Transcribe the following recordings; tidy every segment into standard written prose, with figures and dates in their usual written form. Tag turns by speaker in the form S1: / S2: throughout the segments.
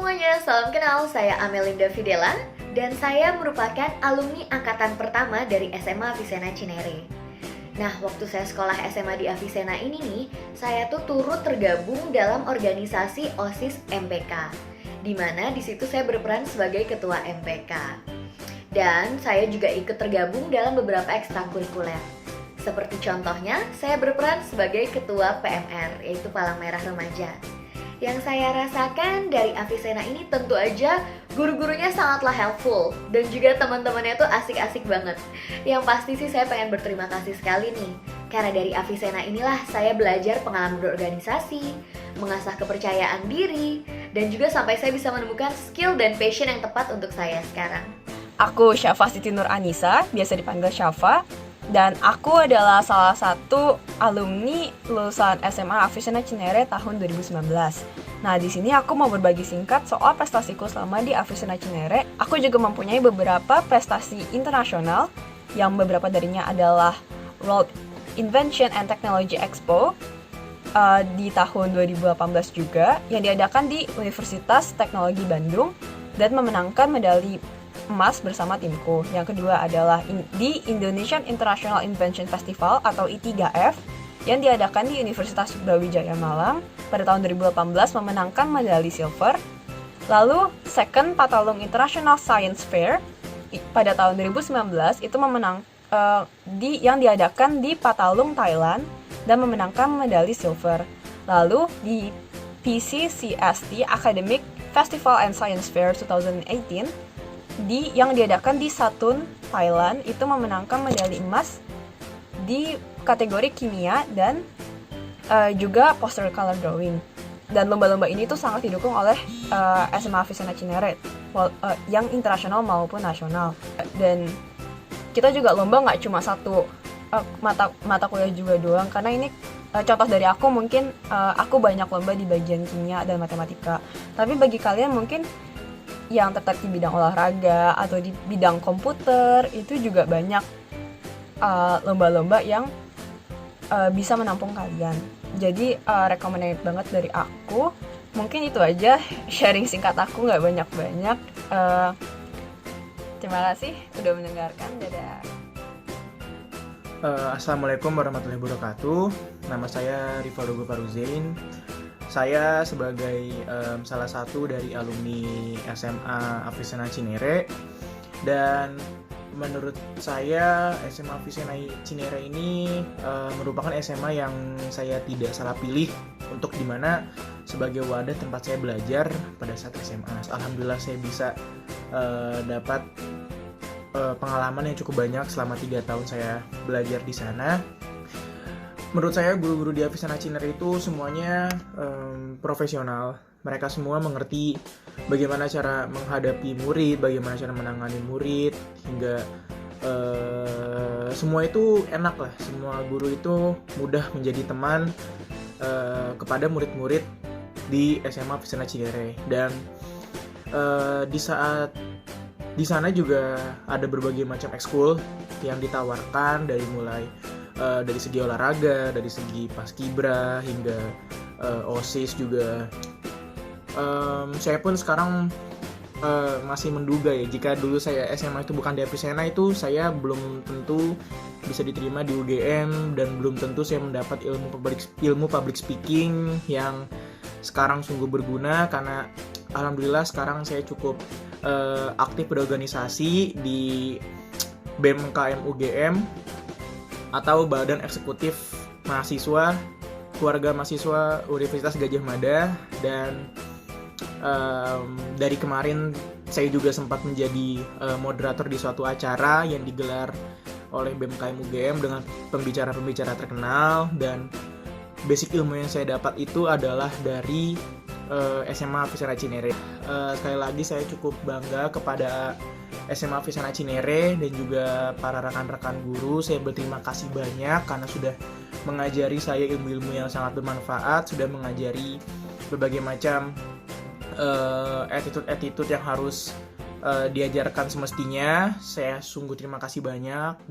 S1: semuanya, salam kenal. Saya Amelinda Fidela dan saya merupakan alumni angkatan pertama dari SMA Avicenna Cinere. Nah, waktu saya sekolah SMA di Avicenna ini nih, saya tuh turut tergabung dalam organisasi OSIS MPK, di mana di situ saya berperan sebagai ketua MPK. Dan saya juga ikut tergabung dalam beberapa ekstrakurikuler. Seperti contohnya, saya berperan sebagai ketua PMR, yaitu Palang Merah Remaja. Yang saya rasakan dari Avicenna ini tentu aja guru-gurunya sangatlah helpful dan juga teman-temannya tuh asik-asik banget. Yang pasti sih saya pengen berterima kasih sekali nih, karena dari Avicenna inilah saya belajar pengalaman berorganisasi, mengasah kepercayaan diri, dan juga sampai saya bisa menemukan skill dan passion yang tepat untuk saya sekarang.
S2: Aku Syafa Siti Nur Anissa, biasa dipanggil Syafa, dan aku adalah salah satu alumni lulusan SMA Avicenna Cinere tahun 2019. Nah, di sini aku mau berbagi singkat soal prestasiku selama di Avicenna Cinere. Aku juga mempunyai beberapa prestasi internasional, yang beberapa darinya adalah World Invention and Technology Expo di tahun 2018 juga, yang diadakan di Universitas Teknologi Bandung dan memenangkan medali emas bersama timku. Yang kedua adalah di Indonesian International Invention Festival atau I3F yang diadakan di Universitas Brawijaya Malang pada tahun 2018 memenangkan medali silver. Lalu Second Patalung International Science Fair pada tahun 2019 itu yang diadakan di Patalung, Thailand dan memenangkan medali silver. Lalu di PCCST Academic Festival and Science Fair 2018 yang diadakan di Satun, Thailand, itu memenangkan medali emas di kategori kimia dan juga poster color drawing. Dan lomba-lomba ini tuh sangat didukung oleh SMA Avicenna Cinere, yang internasional maupun nasional. Dan kita juga lomba nggak cuma satu mata kuliah juga doang, karena ini contoh dari aku mungkin aku banyak lomba di bagian kimia dan matematika. Tapi bagi kalian mungkin yang tertarik di bidang olahraga atau di bidang komputer, itu juga banyak lomba-lomba yang bisa menampung kalian. Jadi recommended banget dari aku. Mungkin itu aja sharing singkat aku, nggak banyak-banyak. Terima kasih udah mendengarkan. Dadah.
S3: Assalamualaikum warahmatullahi wabarakatuh. Nama saya Rivaldo Goparuzain. Saya sebagai salah satu dari alumni SMA Avicenna Cinere, dan menurut saya SMA Avicenna Cinere ini merupakan SMA yang saya tidak salah pilih untuk dimana sebagai wadah tempat saya belajar pada saat SMA. Alhamdulillah saya bisa dapat pengalaman yang cukup banyak selama 3 tahun saya belajar di sana. Menurut saya guru-guru di Avicenna Cinere itu semuanya profesional. Mereka semua mengerti bagaimana cara menghadapi murid, bagaimana cara menangani murid, hingga semua itu enak lah. Semua guru itu mudah menjadi teman kepada murid-murid di SMA Avicenna Cinere. Dan di sana juga ada berbagai macam ekskul yang ditawarkan, dari segi olahraga, dari segi paskibra hingga OSIS juga. Saya pun sekarang masih menduga ya, jika dulu saya SMA itu bukan di Avicenna, itu saya belum tentu bisa diterima di UGM dan belum tentu saya mendapat ilmu public speaking yang sekarang sungguh berguna, karena alhamdulillah sekarang saya cukup aktif berorganisasi di BEM-KM UGM atau Badan Eksekutif Mahasiswa Keluarga Mahasiswa Universitas Gadjah Mada. Dan dari kemarin saya juga sempat menjadi moderator di suatu acara yang digelar oleh BEM-KM UGM dengan pembicara-pembicara terkenal. Dan basic ilmu yang saya dapat itu adalah dari SMA Avicenna Cinere. Sekali lagi saya cukup bangga kepada SMA Avicenna Cinere dan juga para rekan-rekan guru. Saya berterima kasih banyak karena sudah mengajari saya ilmu-ilmu yang sangat bermanfaat, sudah mengajari berbagai macam attitude yang harus diajarkan semestinya. Saya sungguh terima kasih banyak.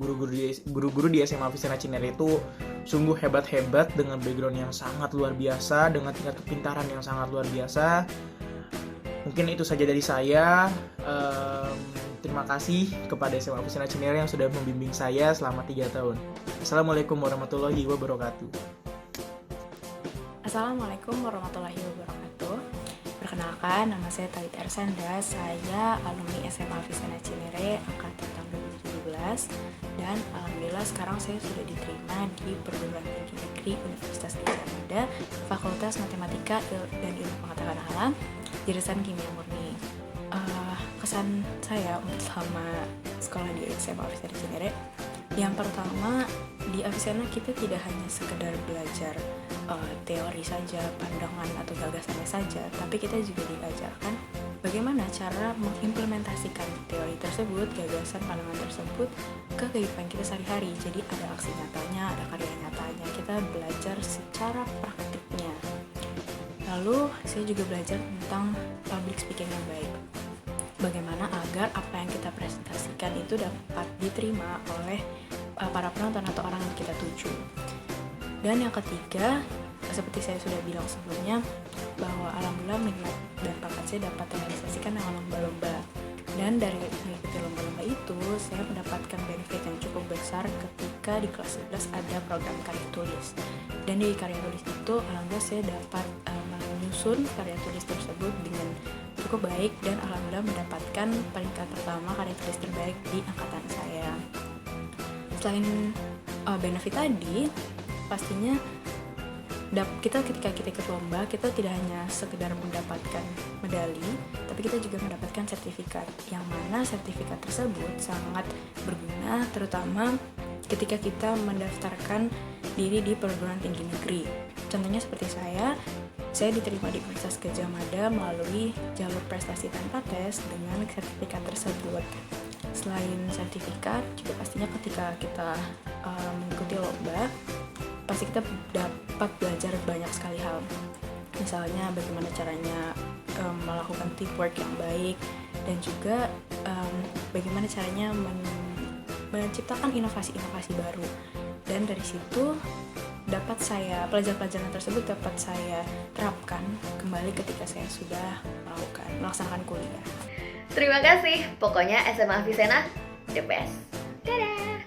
S3: Guru-guru di SMA Avicenna Cinere itu sungguh hebat-hebat dengan background yang sangat luar biasa, dengan tingkat kepintaran yang sangat luar biasa. Mungkin itu saja dari saya. Terima kasih kepada SMA Avicenna Cinere yang sudah membimbing saya selama 3 tahun. Assalamualaikum warahmatullahi wabarakatuh.
S4: Assalamualaikum warahmatullahi wabarakatuh. Perkenalkan, nama saya Thalith Ersanda. Saya alumni SMA Avicenna Cinere angkatan tahun 2017 dan alhamdulillah sekarang saya sudah diterima di Perguruan Tinggi Negeri Universitas Gadjah Mada, Fakultas Matematika dan Ilmu Pengetahuan Alam, jurusan Kimia Murni. Kesan saya selama sekolah di SMA Avicenna Cinere, yang pertama, di Avicenna kita tidak hanya sekedar belajar teori saja, pandangan atau gagasannya saja, tapi kita juga diajarkan bagaimana cara mengimplementasikan teori tersebut, gagasan, pandangan tersebut ke kehidupan kita sehari-hari. Jadi ada aksi nyatanya, ada karya nyatanya, kita belajar secara praktiknya. Lalu saya juga belajar tentang public speaking yang baik, bagaimana agar apa yang kita presentasikan itu dapat diterima oleh para penonton atau orang yang kita tuju. Dan yang ketiga, seperti saya sudah bilang sebelumnya, bahwa alhamdulillah minat dan bakat saya dapat terrealisasikan dengan lomba-lomba. Dan dari mengikuti lomba-lomba itu, saya mendapatkan benefit yang cukup besar ketika di kelas 11 ada program karya tulis. Dan di karya tulis itu, alhamdulillah saya dapat menyusun karya tulis tersebut dengan cukup baik dan alhamdulillah mendapatkan peringkat pertama karya tulis terbaik di angkatan saya. Selain benefit tadi, pastinya kita ketika kita ikut lomba, kita tidak hanya sekedar mendapatkan medali, tapi kita juga mendapatkan sertifikat, yang mana sertifikat tersebut sangat berguna terutama ketika kita mendaftarkan diri di perguruan tinggi negeri. Contohnya seperti saya diterima di Universitas Gadjah Mada melalui jalur prestasi tanpa tes dengan sertifikat tersebut. Selain sertifikat, juga pastinya ketika kita mengikuti lomba, pasti kita dapat belajar banyak sekali hal. Misalnya bagaimana caranya melakukan teamwork yang baik, dan juga bagaimana caranya menciptakan inovasi-inovasi baru. Dan dari situ pelajaran-pelajaran tersebut dapat saya terapkan kembali ketika saya sudah melaksanakan kuliah.
S1: Terima kasih. Pokoknya SMA Avicenna the best. Dadah.